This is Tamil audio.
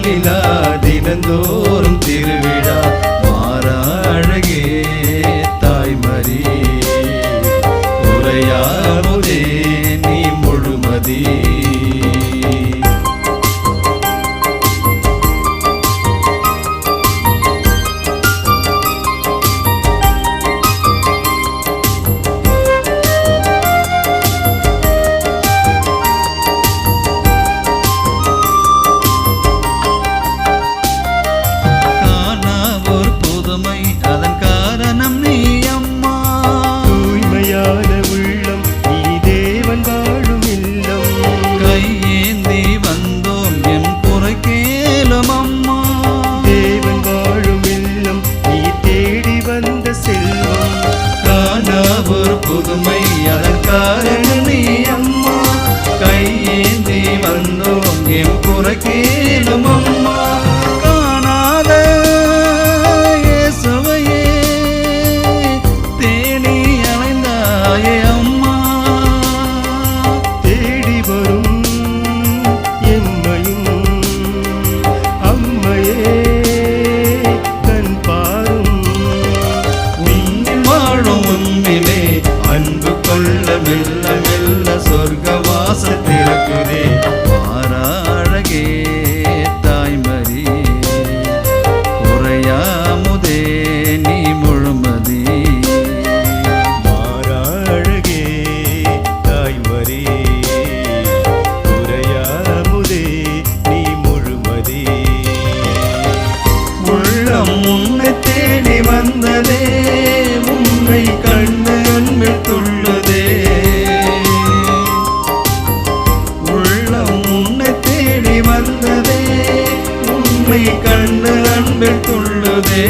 சொல்லிலா தினந்தோறும் திருவிழா மாறாழகே தாய்மரி உரையாமுதே நீ முழுமதி புதுமை அதன் காரணமே அம்மா கையேந்தி வந்தோம் எம் குறைக்கேலும் அம்மா காணாத இயேசுவையே தேடி அலைந்தாயே அம்மா தேடி வரும் எம்மையும் அம்மையே கண் பாரும் உன்னில் வாழும் உன்னிலே அன்பு கொள்ள மெல்ல மெல்ல சொர்க்க வாசல் திறக்குதே மாறாழகே தாய்மரி உரையாமுதே நீ முழுமதி மாறாழகே தாய்மரி உரையாமுதே நீ முழுமதி உள்ளம் உன்னை தேடி வந்ததே உன்னை கண்டு அன்பில் துள்ளுதே உள்ளம் உன்னை தேடி வந்ததே உன்னை கண்டு அன்பில் துள்ளுதே